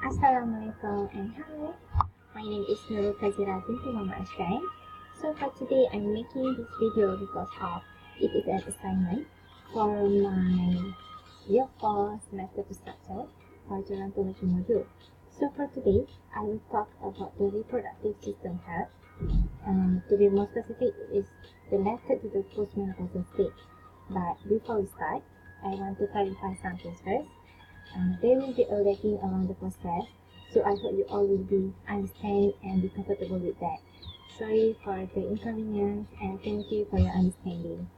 Assalamualaikum and hi, my name is Nurul Kazira binti Muhammad Ashkan. So for today I'm making this video because of it is an assignment for my year 4 semester to structure pelajaran penguji modul. So for today I will talk about the reproductive system health. To be more specific, it is related to the postmenopausal state. But before we start, I want to clarify something first. There will be a lagging along the process, so I hope you all will be understand and be comfortable with that. Sorry for the inconvenience and thank you for your understanding.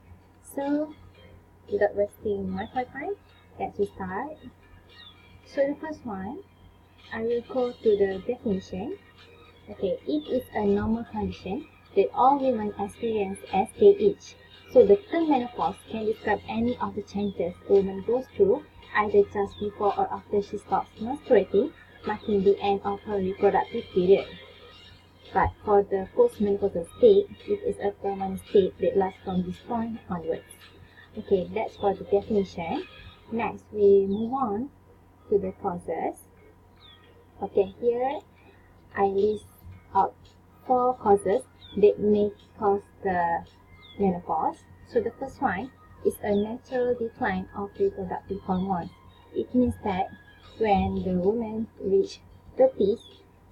So, without wasting much more time, let's start. So the first one, I will go to the definition. Okay, it is a normal condition that all women experience as they age. So the term menopause can describe any of the changes a woman goes through either just before or after she stops menstruating, marking the end of her reproductive period. But for the postmenopausal state, it is a permanent state that lasts from this point onwards. Okay, that's for the definition. Next, we move on to the causes. Okay, here I list out 4 causes that may cause the menopause. So the first one is a natural decline of reproductive hormones. It means that when the women reach 30s,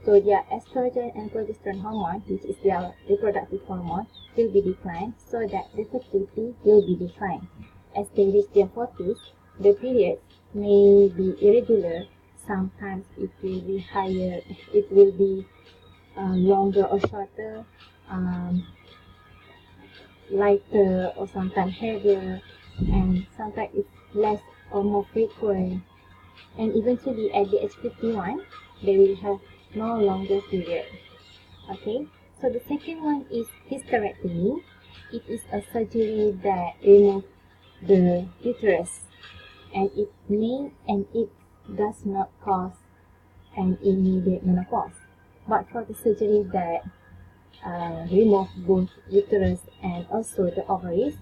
so their estrogen and progesterone hormone, which is their reproductive hormone, will be declined, so that the fertility will be declined. As they reach their 40s, the periods may be irregular. Sometimes it will be higher, it will be longer or shorter, lighter or sometimes heavier, and sometimes it's less or more frequent, and eventually at the age 51 they will have no longer period. Okay, so the second one is hysterectomy. It is a surgery that removes the uterus, and it does not cause an immediate menopause. But for the surgery that remove both uterus and also the ovaries,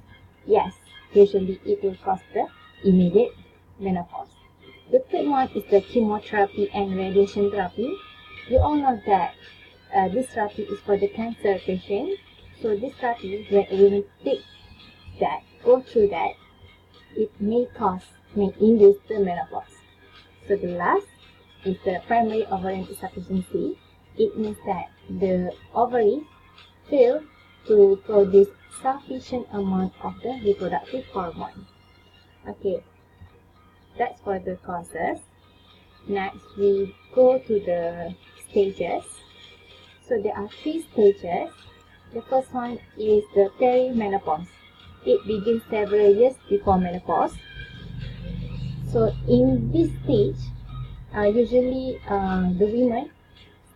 yes, usually it will cause the immediate menopause. The third one is the chemotherapy and radiation therapy. You all know that this therapy is for the cancer patient. So this therapy, when a woman go through that, it may induce the menopause. So the last is the primary ovarian insufficiency. It means that the ovaries fail to produce sufficient amount of the reproductive hormone. Okay, that's for the causes. Next, we go to the stages. So there are 3 stages. The first one is the perimenopause. It begins several years before menopause. So in this stage, usually the women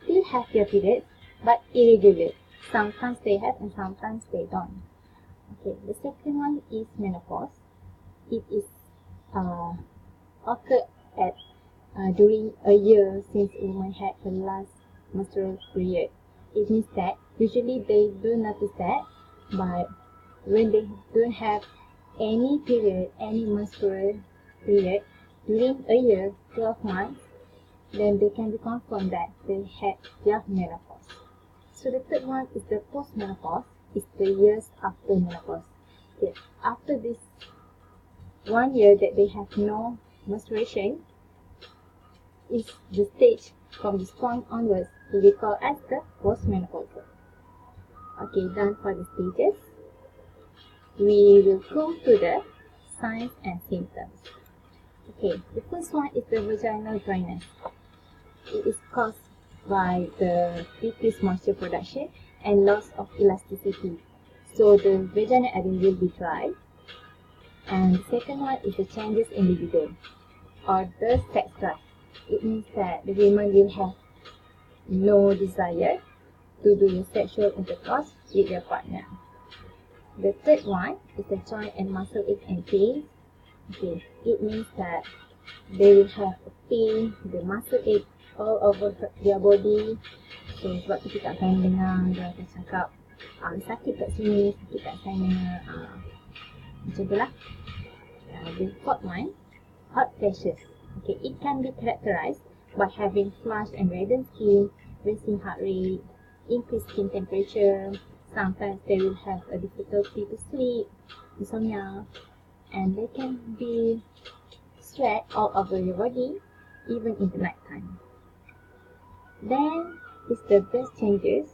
still have their periods, but irregular. Sometimes they have and sometimes they don't. Okay, the second one is menopause. It is occurred at during a year since a woman had her last menstrual period. It means that usually they don't notice that, but when they don't have any period, any menstrual period during a year, 12 months, then they can be confirmed that they had their menopause. So the third one is the postmenopause. It's the years after menopause. Okay, after this 1 year that they have no menstruation, is the stage from this point onwards will be called as the postmenopausal. Okay, done for the stages. We will go to the signs and symptoms. Okay, the first one is the vaginal dryness. It is caused by the decreased moisture production and loss of elasticity. So the vaginal area will be dry. And the second one is the changes in libido or the sex drive. It means that the women will have no desire to do sexual intercourse with their partner. The third one is the joint and muscle ache and pain. Okay, it means that they will have a pain, the muscle ache all over their body. So sebab tu kita akan dengar dia akan cakap sakit kat sini, sakit kat sana, macam tu lah. The fourth one, hot flashes. Okay, it can be characterized by having flushed and reddened skin, racing heart rate, increased skin temperature. Sometimes they will have a difficulty to sleep, insomnia, and they can be sweat all over your body, even in the night time. Then is the breast changes.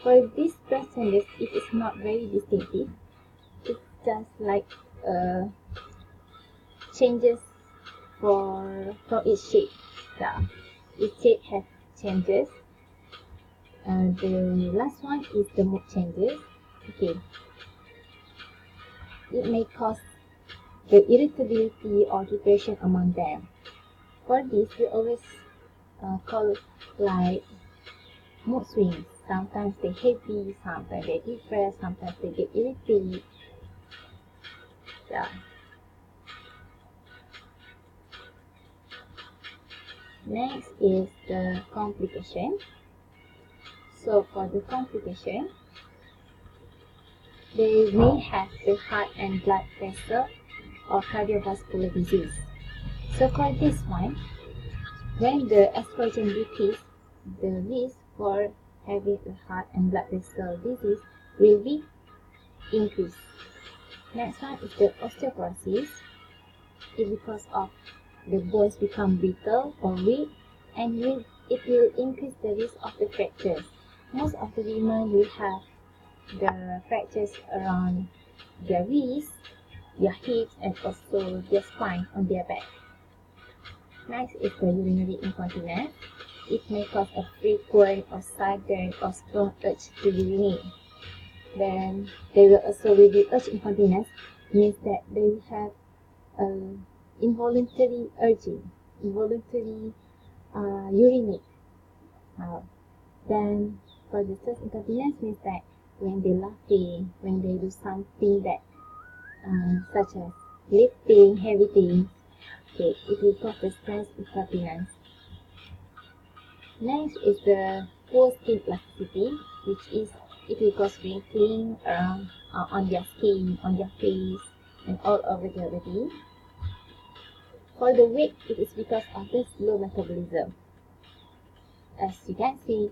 For these breast changes, it is not very distinctive. It's just like changes for each shape. Yeah, each shape has changes. The last one is the mood changes. Okay, it may cause the irritability or depression among them. For this, we always call like mood swings. Sometimes they happy, sometimes they depressed, sometimes they get irritated. Yeah. Next is the complication. So for the complication, they may have the heart and blood vessel or cardiovascular disease. So for this one, when the estrogen decreases, the risk for having a heart and blood vessel disease will be increased. Next one is the osteoporosis. It's because of the bones become brittle or weak, and it will increase the risk of the fractures. Most of the women will have the fractures around their wrists, their hips, and also their spine on their back. Next is the urinary incontinence. It may cause a frequent or sudden or strong urge to urinate. Then they will also with the urge incontinence means that they will have involuntary urging, involuntary urinate. Then for the stress incontinence means that when they laughing, when they do something that such as lifting heavy things, okay, it will cause the stress incontinence. Next is the poor skin plasticity, which is it will cause wrinkling around on their skin, on their face, and all over their body. For the weight, it is because of the slow metabolism. As you can see,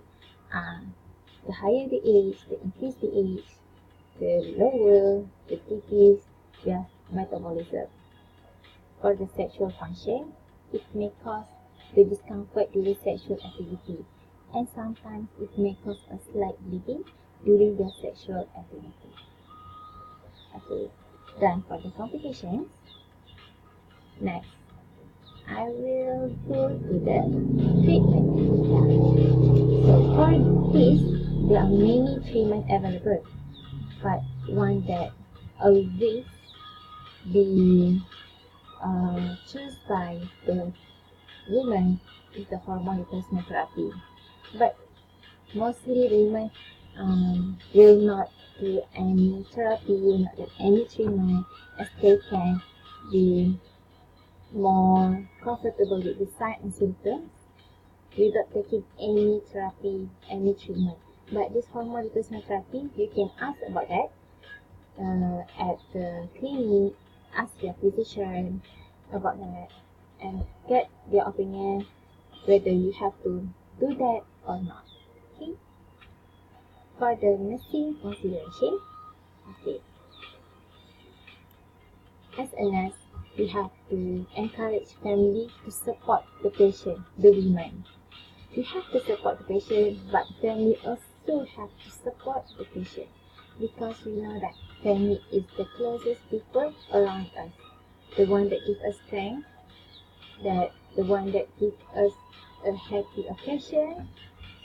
the higher the age, the increase the age, the lower the decrease their metabolism. For the sexual function, it may cause the discomfort during sexual activity, and sometimes it may cause a slight bleeding during their sexual activity. Okay, done for the complications. Next, I will go to the treatment. So for this, there are many treatments available, but one that always be chosen by the women is the hormone replacement therapy. But mostly women will not do any therapy, will not get any treatment, as they can be more comfortable with the signs and symptoms without taking any therapy, any treatment. But this hormone replacement therapy, you can ask about that at the clinic, ask your physician about that, and get their opinion whether you have to do that or not. Okay. For the nursing consideration, okay, as a nurse, we have to encourage family to support the patient, the women. We have to support the patient, but family also have to support the patient, because we know that family is the closest people around us, the one that gives us strength, that the one that gives us a happy occasion.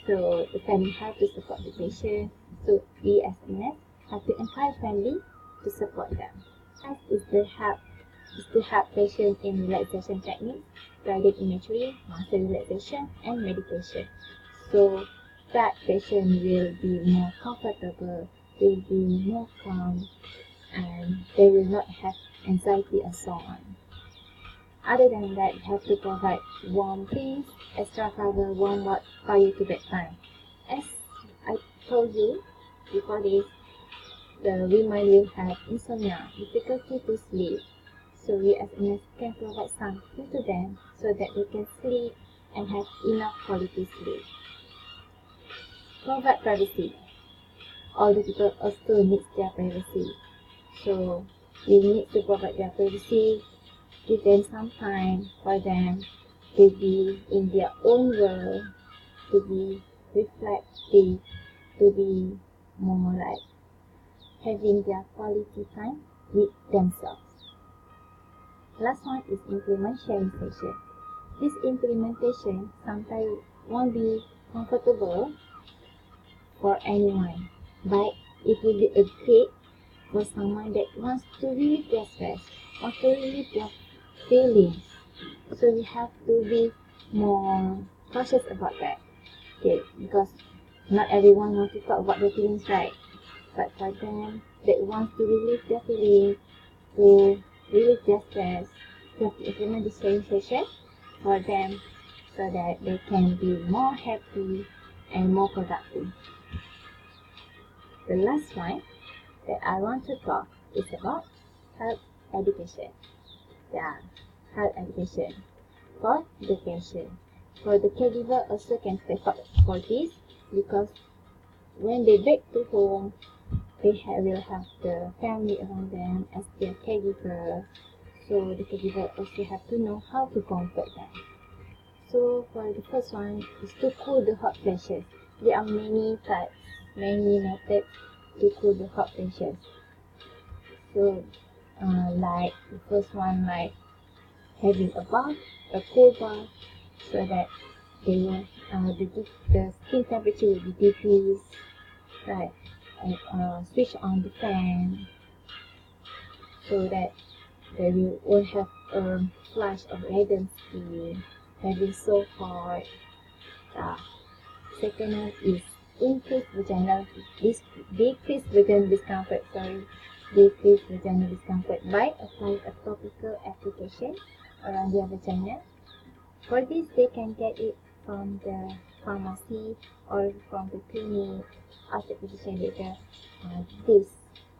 So the family have to support the patient. So we as a nurse have to encourage family to support them. Next is to help patients in relaxation techniques, guided imagery, muscle relaxation, and meditation. So that patient will be more comfortable, will be more calm, and they will not have anxiety and so on. Other than that, you have to provide warm things, extra cover, warm water prior to bedtime. As I told you before this, the women will have insomnia, difficulty to sleep. So we as a nurse can provide something to them so that they can sleep and have enough quality sleep. Provide privacy. All the people also need their privacy. So we need to provide their privacy, give them some time for them to be in their own world, to be reflective, to be more like having their quality time with themselves. Last one is implement sharing session. This implementation sometimes won't be comfortable for anyone, but it will be a great for someone that wants to relieve their stress, wants to relieve their feelings. So we have to be more cautious about that. Okay, because not everyone wants to talk about their feelings, right? But for them that wants to relieve their feelings, to relieve their stress, we have to implement this sharing session for them so that they can be more happy and more productive. The last one that I want to talk is about health education. Yeah, health education for the patient. For the caregiver also can step up for this, because when they back to home, they will have the family around them as their caregiver. So the caregiver also have to know how to comfort them. So for the first one is to cool the hot flashes. There are many types, many methods to cool the hot flashes. So like the first one, like having a bath, a cool bath, so that they will, the skin temperature will be decreased, right? And switch on the fan so that they won't have a flash of reddened skin, having so hot. Second one is increase vaginal decrease vaginal discomfort. Decrease vaginal discomfort by applying a topical application around their vagina. For this, they can get it from the pharmacy or from the clinic. Ask the physician whether this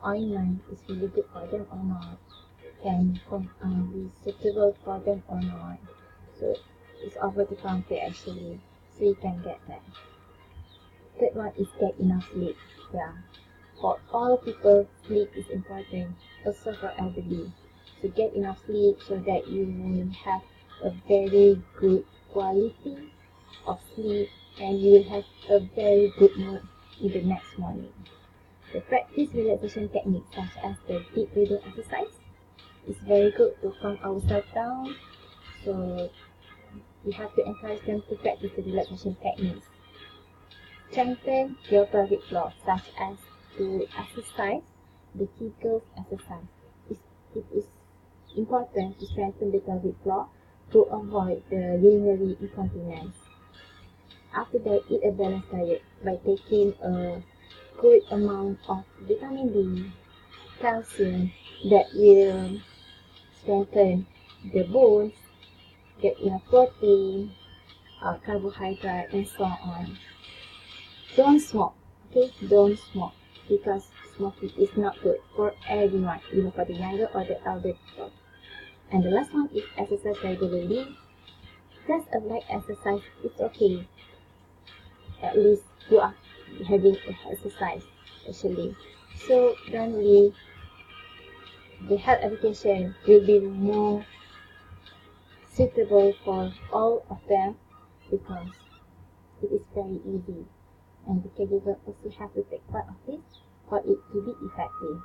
ointment is really good for them or not, can be suitable for them or not. So it's over the counter actually, so you can get that. Third one is get enough sleep. Yeah, for all people, sleep is important, also for elderly. So get enough sleep so that you will have a very good quality of sleep and you will have a very good mood in the next morning. So practice relaxation techniques such as the deep breathing exercise. It's very good to calm ourselves down. So we have to encourage them to practice the relaxation techniques. Strengthen your pelvic floor, such as to exercise the Kegel exercise. It is important to strengthen the pelvic floor to avoid the urinary incontinence. After that, eat a balanced diet by taking a good amount of vitamin D, calcium that will strengthen the bones, get enough protein, carbohydrate, and so on. Don't smoke, okay? Don't smoke, because smoking is not good for everyone, even for the younger or the elder people. And the last one is exercise regularly. Just a light exercise, it's okay. At least you are having exercise actually. So generally, the health education will be more suitable for all of them because it is very easy. And the caregiver also have to take part of this for it to be effective.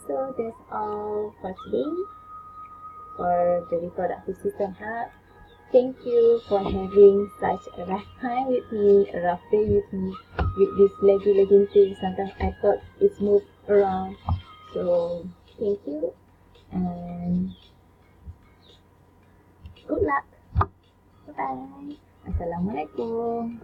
So that's all for today for the reproductive system health. Thank you for having such a rough time with me, a rough day with me, with this legging thing. Sometimes I thought it's moved around. So thank you and good luck. Bye bye. Assalamualaikum.